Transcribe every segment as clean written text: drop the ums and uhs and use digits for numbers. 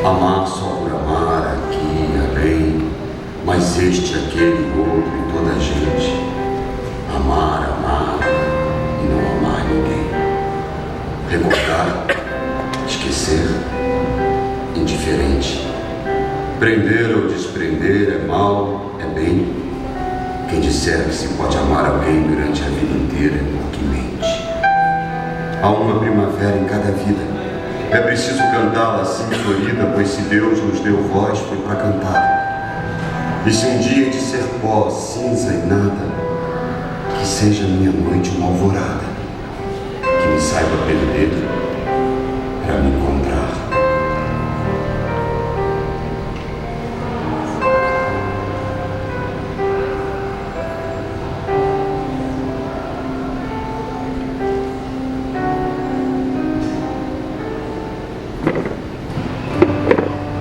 Amar só por amar, aqui, além, mas este, aquele, outro e toda a gente. Amar, amar e não amar ninguém. Recordar, esquecer, indiferente. Prender ou desprender é mal, é bem. Quem disser que se pode amar alguém durante a vida inteira é porque mente. Há uma primavera em cada vida. É preciso cantá-la assim florida, pois se Deus nos deu voz foi para cantar. E se um dia de ser pó, cinza e nada, que seja minha noite uma alvorada, que me saiba perder para me encontrar.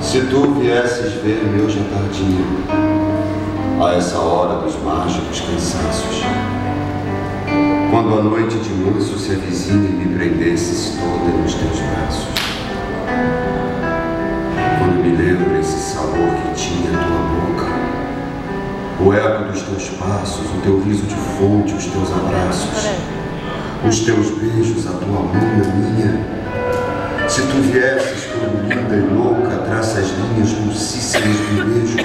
Se tu viesses ver meu jantardinho, a essa hora dos mágicos cansaços, quando a noite de manso se avizinha e me prendesses toda nos teus braços, quando me lembro esse sabor que tinha a tua boca, o eco dos teus passos, o teu riso de fonte, os teus abraços, os teus beijos, a tua mão na minha. Se tu viesses toda linda e louca, traça as linhas dulcíssimas do beijo,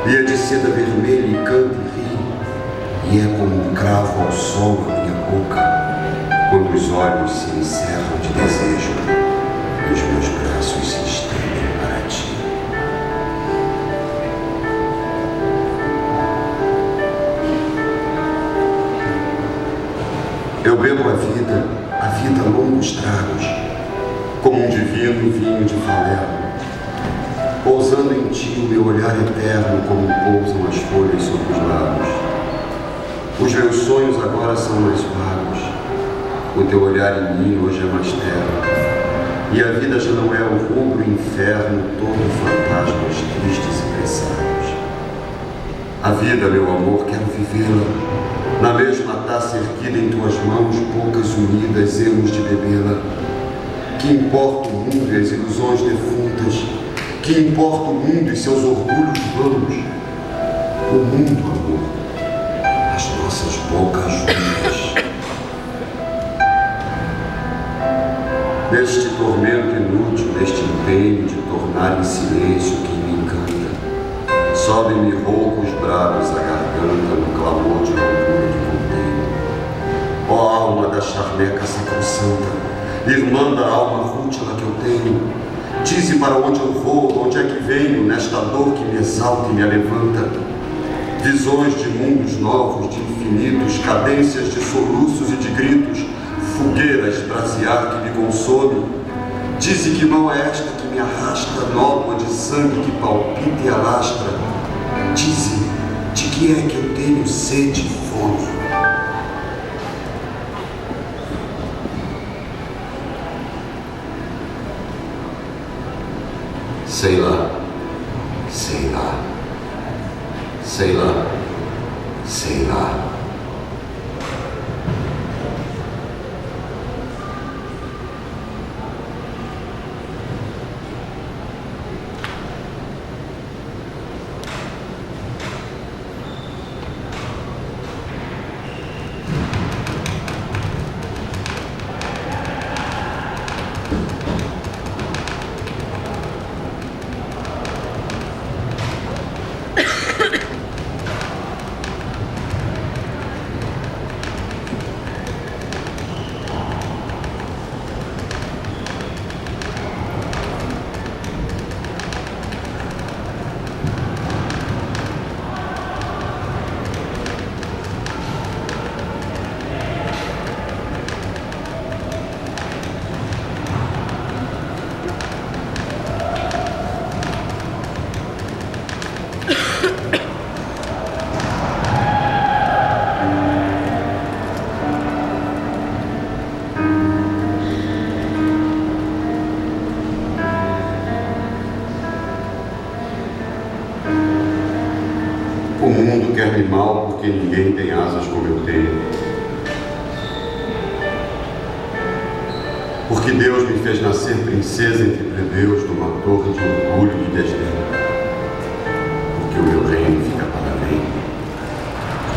e é de seda vermelha e canta e ri, e é como um cravo ao sol na minha boca, quando os olhos se encerram de desejo e os meus braços se estendem para ti. Eu bebo a vida a longos tragos, como um divino vinho de falelo, pousando em ti o meu olhar eterno como pousam as folhas sobre os lagos. Os meus sonhos agora são mais vagos, o teu olhar em mim hoje é mais terno, e a vida já não é o rubro inferno, todo fantasmas tristes e presságios. A vida, meu amor, quero vivê-la, na mesma taça erguida em tuas mãos, bocas unidas, hemos de bebê-la. Que importa o mundo e as ilusões defuntas? Que importa o mundo e seus orgulhos vãos? O mundo, amor, as nossas bocas juntas. Neste tormento inútil, neste empenho de tornar em silêncio quem me encanta, sobem-me roucos bravos a garganta no clamor de loucura que contém. Ó alma da charneca sacrossanta, irmã da alma rútila que eu tenho, dize para onde eu vou, de onde é que venho, nesta dor que me exalta e me levanta. Visões de mundos novos, de infinitos, cadências de soluços e de gritos, fogueira esbrasear que me consome. Dize que mão é esta que me arrasta, nódoa de sangue que palpita e alastra. Dize de que é que eu tenho sede e fome. Sei lá, sei lá, sei lá, sei lá. O mundo quer-me mal porque ninguém tem asas como eu tenho. Porque Porque Deus me fez nascer princesa entre plebeus numa torre de orgulho e de desdém. Porque o meu reino fica para além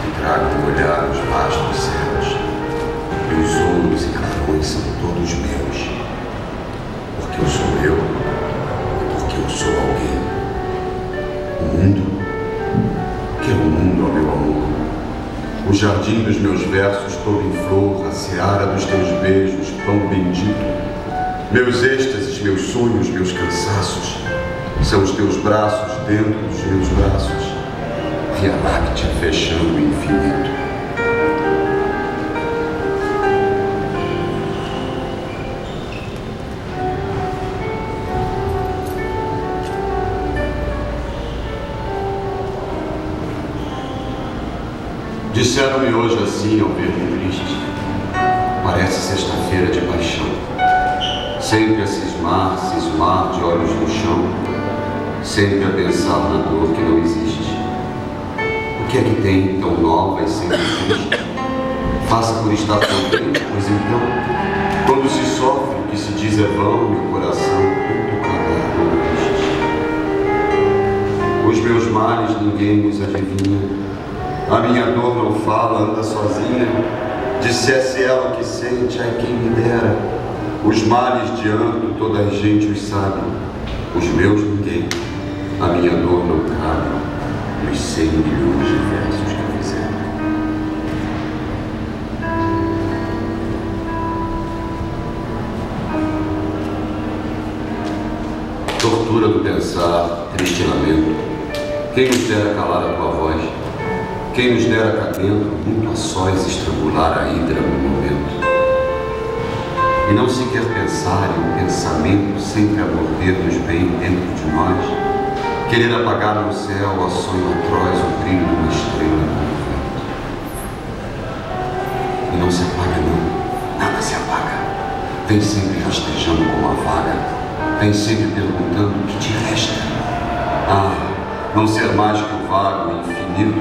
e trago no olhar os vastos céus. Meus ouros e clarões são todos meus. Porque eu sou eu e porque eu sou alguém. O mundo, que é o mundo, ó meu amor. O jardim dos meus versos todo em flor, a seara dos teus beijos, pão bendito. Meus êxtases, meus sonhos, meus cansaços, são os teus braços dentro dos meus braços, Via Láctea fechando o infinito. Disseram-me hoje assim ao ver-me triste, parece sexta-feira de paixão, sempre a cismar de olhos no chão, sempre a pensar na dor que não existe. O que é que tem tão nova e sempre triste? Faça por estar contente, pois então, quando se sofre, o que se diz é vão, meu coração todo calado triste. Os meus males ninguém os adivinha. A minha dor não fala, anda sozinha. Dissesse ela o que sente, ai quem me dera. Os males de âmbito toda a gente os sabe. Os meus ninguém. A minha dor não cabe nos 100 milhões de versos que eu fizer. Tortura do pensar, triste lamento. Quem nos dera calar a tua voz? Quem nos dera cá dentro, muito a sós, estrangular a hidra no momento. E não se quer pensar em um pensamento sempre a morder-nos bem dentro de nós, querer apagar no céu a sonho atroz o brilho de uma estrela com o vento. E não se apaga não, nada se apaga. Vem sempre rastejando como a vaga, vem sempre perguntando o que te resta. Ah, não ser mais que o vago infinito,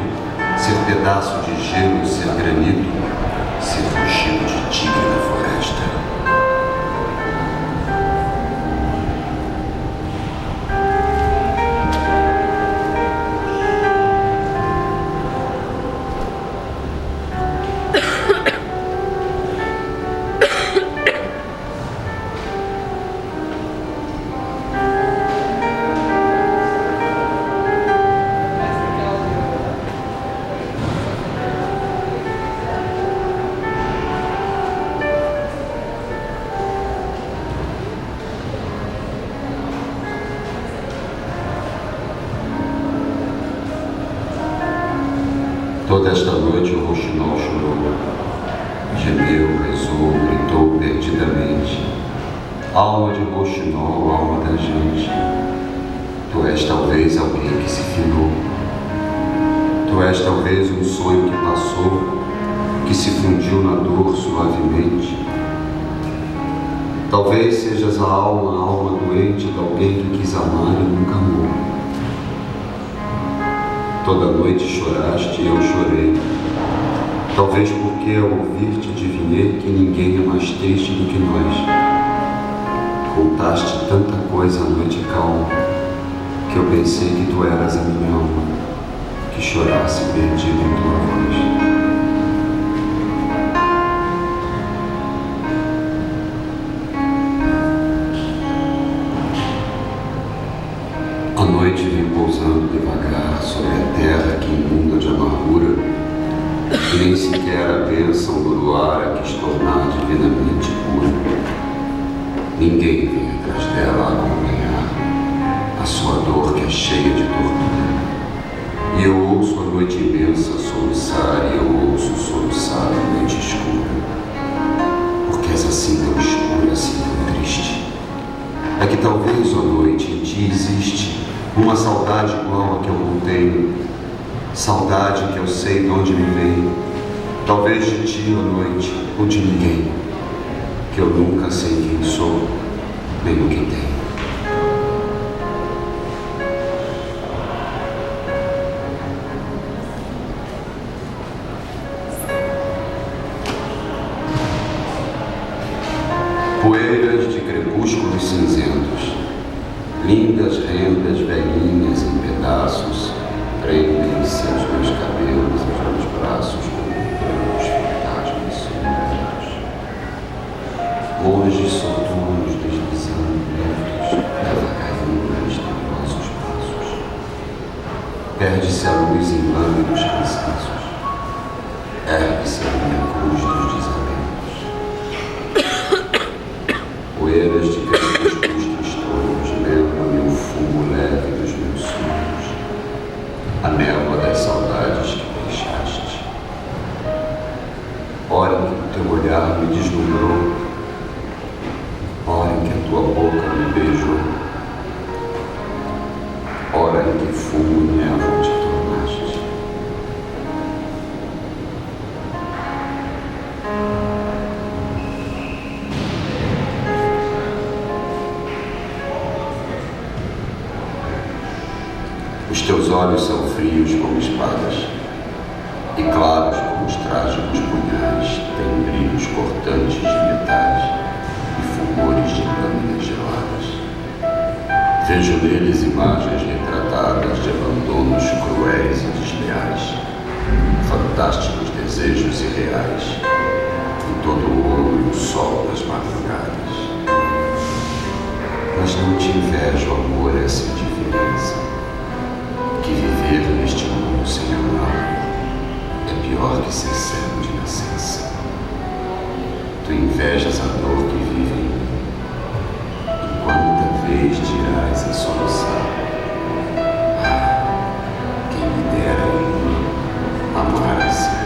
ser pedaço de gelo, ser granito, ser rugido de tigre na floresta. Toda esta noite o roxinol chorou, gemeu, rezou, gritou perdidamente. Alma de roxinol, alma da gente, tu és talvez alguém que se finou. Tu és talvez um sonho que passou, que se fundiu na dor suavemente. Talvez sejas a alma doente de alguém que quis amar e nunca amou. Toda noite choraste e eu chorei, talvez porque ao ouvir-te adivinhei que ninguém é mais triste do que nós. Contaste tanta coisa à noite calma, que eu pensei que tu eras a minha alma, que chorasse perdido em tua voz. A noite vem pousando devagar sobre a terra que inunda de amargura, e nem sequer a bênção do luar a quis tornar divinamente pura. Ninguém vem atrás dela a acompanhar a sua dor que é cheia de tortura. E eu ouço a noite imensa soluçar, e eu ouço soluçar a noite escura. Porque és assim tão escura, assim tão triste. É que talvez, ó noite, em ti existe uma saudade igual a que eu não tenho, saudade que eu sei de onde me vem, talvez de ti, ó noite, ou de ninguém, que eu nunca sei quem sou, nem o que tenho. Poeiras cinzentos. Lindas rendas velhinhas em pedaços prendem-se aos meus cabelos, aos meus braços, como brancos fantasmas sombreados. Monges soturnos deslizando lentos, devagarinho misteriosos passos. Perde-se a luz em lânguidos cansaços. Ergue-se a minha cruz dos desalentos. Poeiras de crepúsculos tristonhos lembram-me o fumo leve dos meus sonhos, a névoa das saudades que deixaste. Hora em que o teu olhar me deslumbrou, hora em que a tua boca me beijou, hora em que fumo e névoa te tornaste. Os teus olhos são frios como espadas e claros como os trágicos punhais, têm brilhos cortantes de metais e fulgores de lâminas geladas. Vejo neles imagens retratadas de abandonos cruéis e desleais, fantásticos desejos irreais, em todo o ouro e o sol das madrugadas. Mas não te invejo, amor, essa indiferença. Que viver neste mundo sem amar é pior que ser cego de nascença. Tu invejas a dor que vive em mim, e quanta vez dirás a solução. Ah, quem me dera em mim amar assim.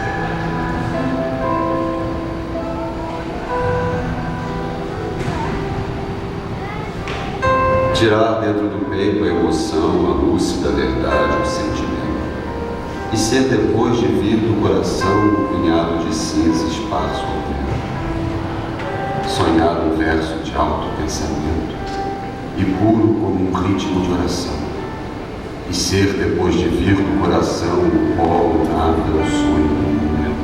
Tirar dentro do peito a emoção, a lúcida verdade, o sentimento, e ser depois de vir do coração um punhado de cinza esparso ao vento. Sonhar um verso de alto pensamento e puro como um ritmo de oração, e ser depois de vir do coração o pó, o nada, o sonho do momento.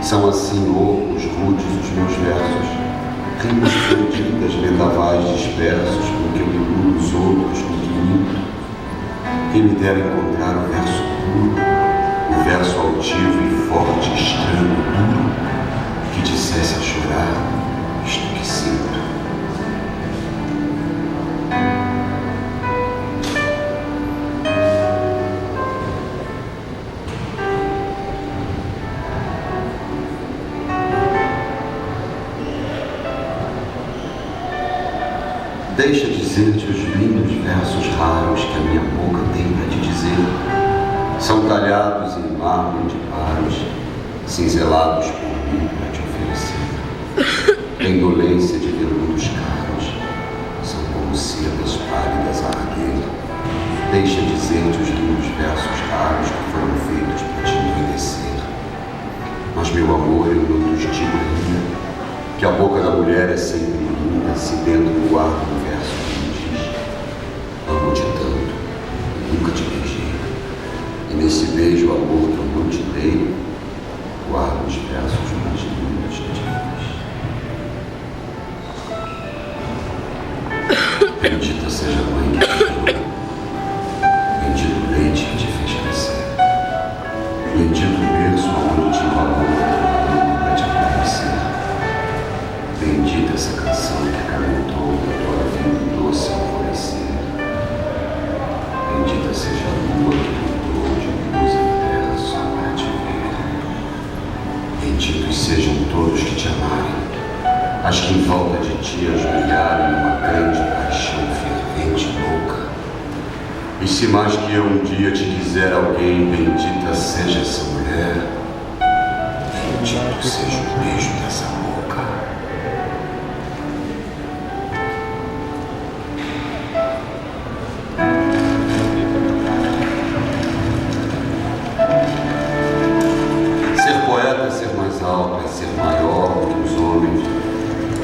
São assim ocos, rudes os meus versos, rimas perdidas, vendavais dispersos, com que eu iludo os outros no que minto. Quem me dera encontrar o verso puro, o verso altivo e forte, estranho, duro, que dissesse a chorar isto que sinto. Deixa dizer-te os lindos versos raros que a minha boca tem para te dizer. São talhados em mármore de paros, cinzelados por mim para te oferecer. Tem dolência de veludos caros, são como sedas pálidas a arder. Deixa dizer-te os lindos versos raros que foram feitos para te envelhecer. Mas, meu amor, eu não te digo ainda que a boca da mulher é sempre linda, se dentro do ar do verso que me diz: amo-te tanto, nunca te beijei, e nesse beijo, amor que eu não te dei, guardo os versos mais lindos que te fiz. Bendita seja a mãe que te gerou, bendito o leite que te fez crescer, bendito o berço onde te valor para te acontecer. Bendita essa canção que acalentou da tua vida doce alvorecer. Bendita seja a lua que mudou de luz em terra só para te ver. Benditos sejam todos que te amarem, as que em volta de ti ajoelharem numa grande paixão fervente e louca. E se mais que eu um dia te quiser alguém, bendita seja essa mulher, bendito seja o beijo dessa boca.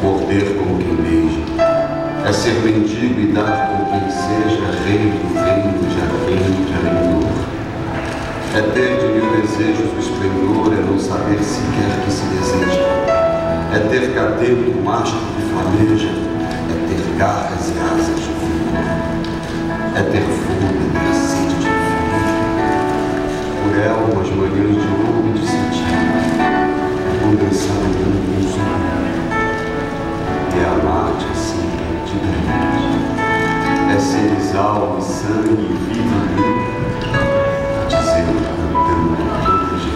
Morder como quem beija, é ser mendigo e dar com quem seja rei do reino de aquém de Arendor. É ter de mil desejos o esplendor, é não saber sequer que se deseja. É ter cadê do mastro que flameja, é ter garras e asas de vulto. É ter fome, ter sede de vida. Por ela, umas manhãs de ouro e de cetim, condensar o mundo num sorriso. É amar-te assim perdidamente. É seres alma e sangue e vida em mim. Dizendo, cantando a toda a gente.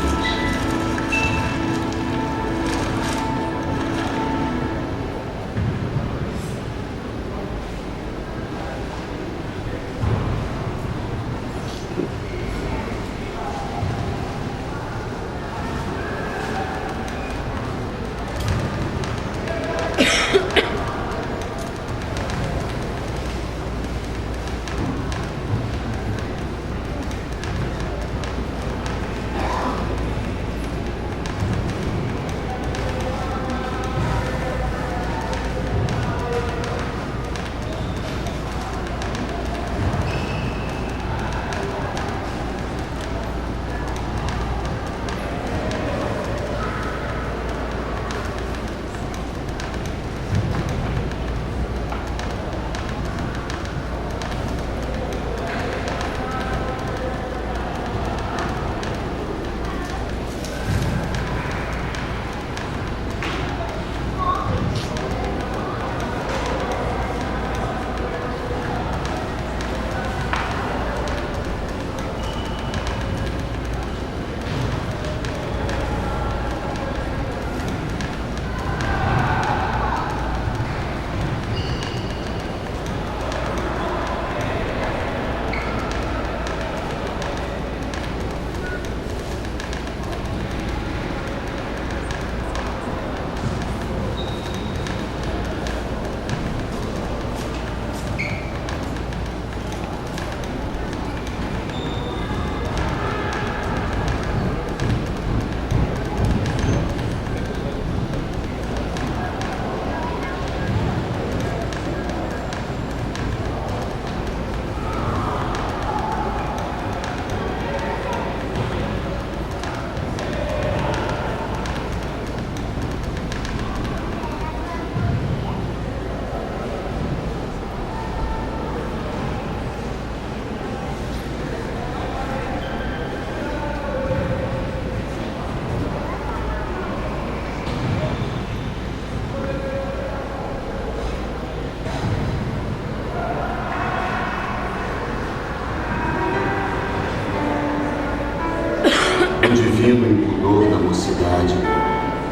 O divino impudor da mocidade,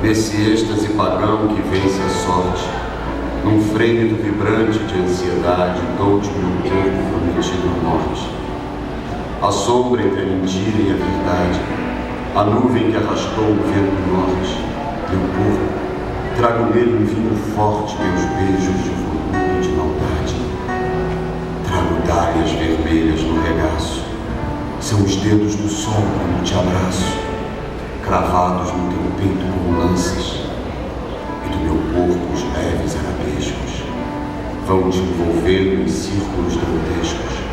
nesse êxtase pagão que vence a sorte, num frêmito vibrante de ansiedade, dou-te meu corpo prometido à morte. A sombra entre a mentira e a verdade, a nuvem que arrastou o vento norte, meu corpo, trago nele um vinho forte, meus beijos de volume e de maldade. Trago dálias vermelhas no regaço, são os dedos do sol quando te abraço, cravados no teu peito como lanças, e do meu corpo os leves arabescos vão te envolvendo em círculos grotescos.